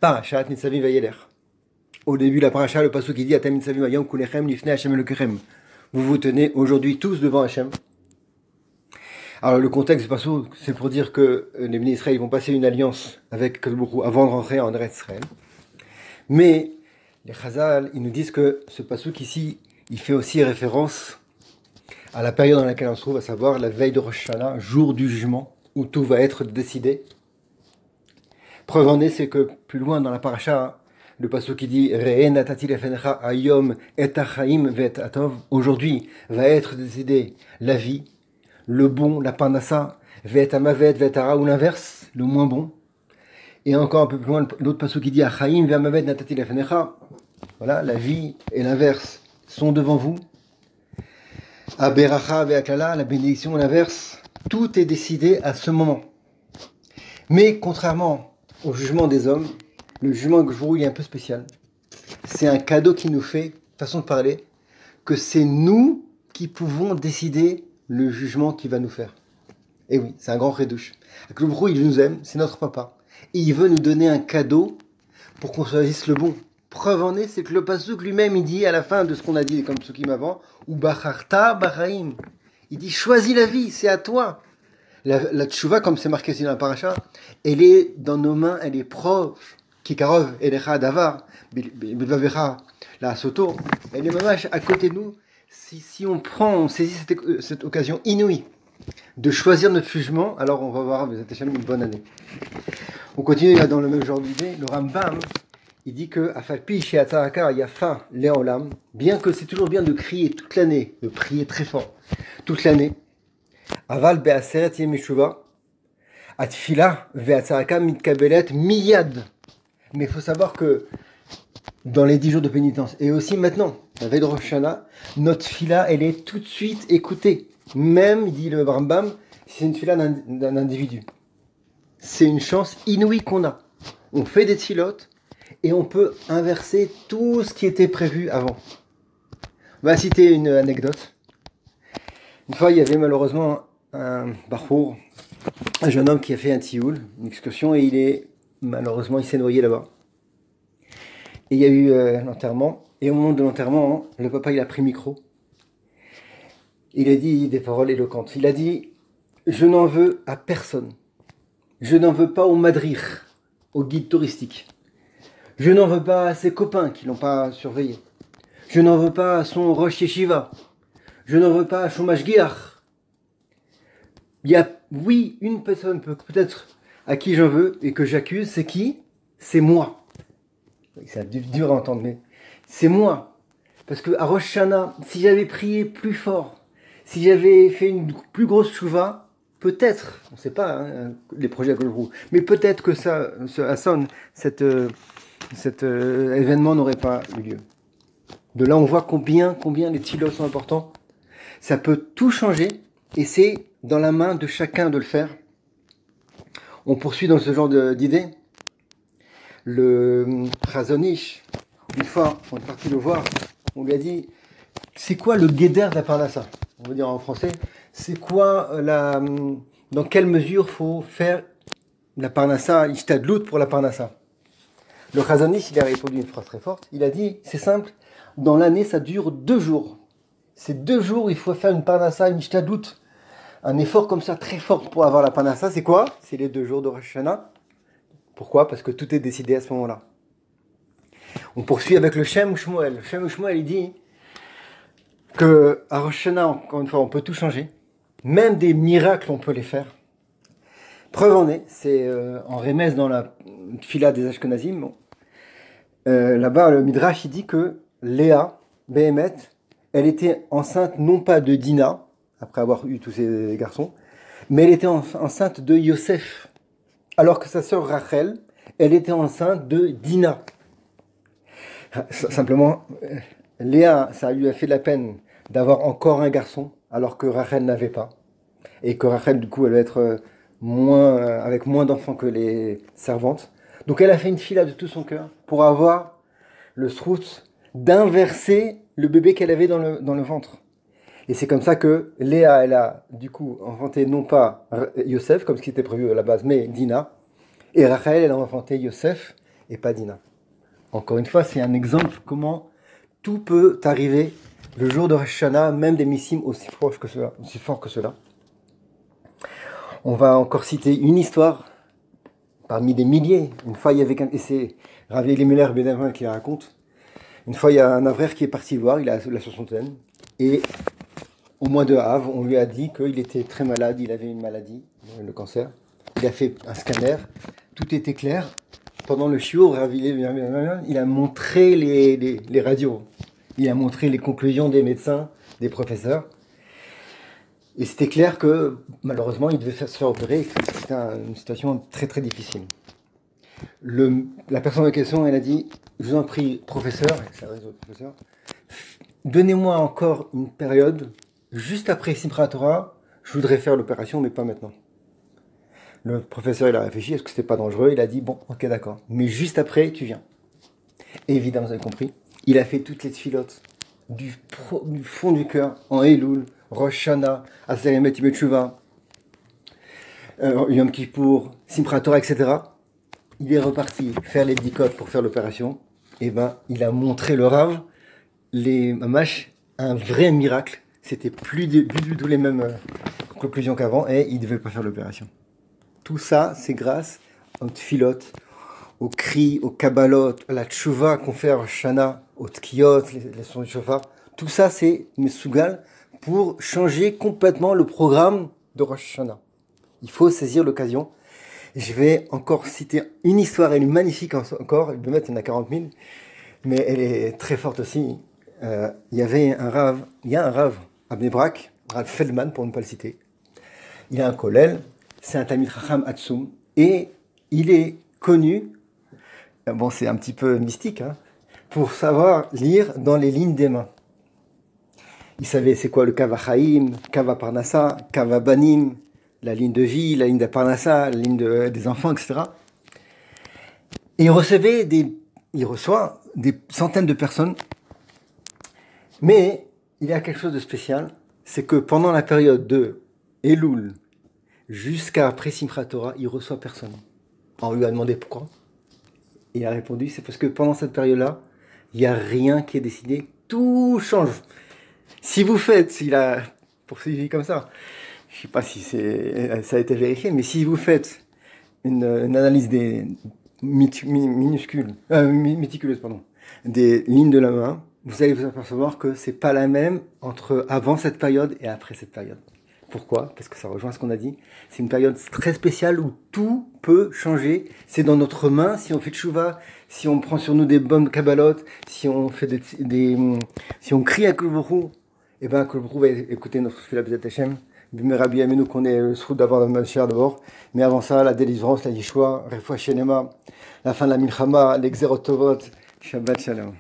Parashat Nitzavim Vayeler. Au début de la paracha, le pasuk qui dit Atam Nitzavim Vayom Kulechem Lifnei Hashem Elokechem. Vous vous tenez aujourd'hui tous devant Hashem. Alors le contexte du pasuk, c'est pour dire que les bénis Israël vont passer une alliance avec Kadosh Baruch Hu avant de rentrer en Eretz Israël. Mais les Chazal, ils nous disent que ce pasuk ici, il fait aussi référence à la période dans laquelle on se trouve, à savoir la veille de Rosh Hashanah, jour du jugement, où tout va être décidé. Preuve en est, c'est que plus loin dans la paracha, le pasuk qui dit Re'e natati lefenecha hayom et hachaim ve'et atov, aujourd'hui va être décidé la vie, le bon, la parnassa, ve'et hamavet ve'et hara, ou l'inverse, le moins bon. Et encore un peu plus loin, l'autre pasuk qui dit Hachaim ve'hamavet natati lefenecha, voilà, la vie et l'inverse sont devant vous. Aberacha ve'aklala, la bénédiction et l'inverse, tout est décidé à ce moment. Mais contrairement au jugement des hommes, le jugement de Baruch Hu est un peu spécial. C'est un cadeau qui nous fait, façon de parler, que c'est nous qui pouvons décider le jugement qu'il va nous faire. Et oui, c'est un grand redouche. Baruch Hu, il nous aime, c'est notre papa. Et il veut nous donner un cadeau pour qu'on choisisse le bon. Preuve en est, c'est que le pasuk lui-même, il dit à la fin de ce qu'on a dit, comme psukim avant, ou bacharta bachaim. Il dit, choisis la vie, c'est à toi. La tchouva, comme c'est marqué ici dans la paracha, elle est dans nos mains, elle est proche. Kikarov, elecha davar, bilvavecha, la soto, elle est mamash à côté de nous. Si on saisit cette occasion inouïe de choisir notre jugement, alors on va voir, vous êtes une bonne année. On continue là dans le même genre d'idée. Le Rambam, il dit que afalpi chez Atzaraka yafa leolam, bien que c'est toujours bien de crier toute l'année, de prier très fort toute l'année. Aval be'aseret yemeshuva, atfila ve'atzaraka mitkabelet miyad. Mais il faut savoir que dans les 10 jours de pénitence, et aussi maintenant, la veille de Rosh Hashanah, notre fila, elle est tout de suite écoutée. Même, il dit le Rambam, c'est une fila d'un individu. C'est une chance inouïe qu'on a. On fait des tfilotes et on peut inverser tout ce qui était prévu avant. On va citer une anecdote. Une fois, il y avait malheureusement un barfour, un jeune homme qui a fait un tioul, une excursion, et malheureusement, il s'est noyé là-bas. Et il y a eu l'enterrement. Et au moment de l'enterrement, le papa, il a pris le micro. Il a dit des paroles éloquentes. Il a dit, je n'en veux à personne. Je n'en veux pas au madrir, au guide touristique. Je n'en veux pas à ses copains qui l'ont pas surveillé. Je n'en veux pas à son rosh yeshiva. Je n'en veux pas à son mashgiach. Il y a, oui, une personne peut-être à qui j'en veux et que j'accuse, c'est qui? C'est moi. C'est dur à entendre, mais c'est moi. Parce que à Rosh Hashanah, si j'avais prié plus fort, si j'avais fait une plus grosse chouva, peut-être, on ne sait pas hein, les projets à Golbrou, mais peut-être que ce Hassan, cet événement n'aurait pas eu lieu. De là, on voit combien les tfilos sont importants. Ça peut tout changer et c'est dans la main de chacun de le faire. On poursuit dans ce genre d'idée. Le Chazon Ish, une fois, on est parti le voir, on lui a dit, c'est quoi le guéder de la parnassa? On va dire en français, c'est quoi dans quelle mesure faut faire la parnassa, ishtadlout pour la parnassa? Le Chazon Ish, il a répondu une phrase très forte, il a dit, c'est simple, dans l'année ça dure 2 jours. Ces 2 jours, il faut faire une parnassa, une ishtadlout, un effort comme ça très fort pour avoir la parnassa, c'est quoi? C'est les 2 jours de Rosh Hashanah. Pourquoi? Parce que tout est décidé à ce moment-là. On poursuit avec le Shem Shmuel. Le Shem Shmuel, il dit que à Rosh Hashanah, encore une fois, on peut tout changer. Même des miracles, on peut les faire. Preuve en est, c'est en Rémez dans la fila des Ashkenazim. Bon. Là-bas, le Midrash, il dit que Léa, Behemet, elle était enceinte non pas de Dina, après avoir eu tous ses garçons, mais elle était enceinte de Yosef. Alors que sa sœur Rachel, elle était enceinte de Dina. Simplement, Léa, ça lui a fait de la peine d'avoir encore un garçon, alors que Rachel n'avait pas. Et que Rachel, du coup, elle va être avec moins d'enfants que les servantes. Donc elle a fait une fila de tout son cœur pour avoir le srout d'inverser le bébé qu'elle avait dans le ventre. Et c'est comme ça que Léa, elle a du coup enfanté non pas Yosef, comme ce qui était prévu à la base, mais Dina. Et Rachel, elle a enfanté Yosef, et pas Dina. Encore une fois, c'est un exemple comment tout peut arriver le jour de Rosh Hashanah, même des missimes aussi proches que cela, aussi forts que cela. On va encore citer une histoire parmi des milliers. Une fois, il y avait et c'est Rav Elimelech ben Aaron qui la raconte. Une fois, il y a un Avrech qui est parti le voir, il a la soixantaine, et au mois de Av, on lui a dit qu'il était très malade, il avait une maladie, le cancer. Il a fait un scanner, tout était clair. Pendant le shiur, il a montré les radios, il a montré les conclusions des médecins, des professeurs. Et c'était clair que malheureusement, il devait se faire opérer. C'était une situation très très difficile. La personne en question, elle a dit, je vous en prie, professeur, donnez-moi encore une période, juste après Simchat Torah, je voudrais faire l'opération, mais pas maintenant. Le professeur, il a réfléchi, est-ce que c'était pas dangereux? Il a dit, bon, ok, d'accord, mais juste après, tu viens. Et évidemment, vous avez compris, il a fait toutes les tfilotes du fond du cœur, en Elul, Rosh Hashanah, Aser Yemet Yom Teshuvah, Yom Kippour, Simchat Torah, etc. Il est reparti faire les bdikot pour faire l'opération. Et ben, il a montré le Rav, les mamash, un vrai miracle. C'était plus du tout les mêmes conclusions qu'avant et il ne devait pas faire l'opération. Tout ça, c'est grâce aux tfilot, aux cris, aux kabbalot, à la tchouva qu'on fait à Rosh Hashanah, aux tkiyot, les sons du shofar. Tout ça, c'est Mesougal pour changer complètement le programme de Rosh Hashanah. Il faut saisir l'occasion. Je vais encore citer une histoire, elle est magnifique encore, il y en a 40 000, mais elle est très forte aussi. Il y a un Rav à Bnei Brak, Rav Feldman pour ne pas le citer. Il a un kollel, c'est un Talmid Chacham Atsum, et il est connu, bon c'est un petit peu mystique, hein, pour savoir lire dans les lignes des mains. Il savait c'est quoi le Kava Chaim, Kava Parnassa, Kava Banim, la ligne de vie, la ligne de Parnassa, la ligne des enfants, etc. Et il reçoit des centaines de personnes. Mais il y a quelque chose de spécial, c'est que pendant la période de Elul jusqu'à après Simchat Torah, il reçoit personne. On lui a demandé pourquoi. Il a répondu, c'est parce que pendant cette période-là, il n'y a rien qui est décidé, tout change. Si vous faites, il a poursuivi comme ça, je ne sais pas si ça a été vérifié, mais si vous faites une analyse des méticuleuse, des lignes de la main, vous allez vous apercevoir que c'est pas la même entre avant cette période et après cette période. Pourquoi? Parce que ça rejoint ce qu'on a dit. C'est une période très spéciale où tout peut changer. C'est dans notre main, si on fait tchouva, si on prend sur nous des bonnes kabbalot, si on fait si on crie à Kol Borou, et ben Kol Borou va écouter notre Tefila B'ezrat Hashem. Rabbi Amenu qu'on ait le souhait d'avoir le Mashiach d'abord, mais avant ça, la délivrance, la Yeshua, Refoua Shenema, la fin de la Milchama, l'Exerotovot, Shabbat Shalom.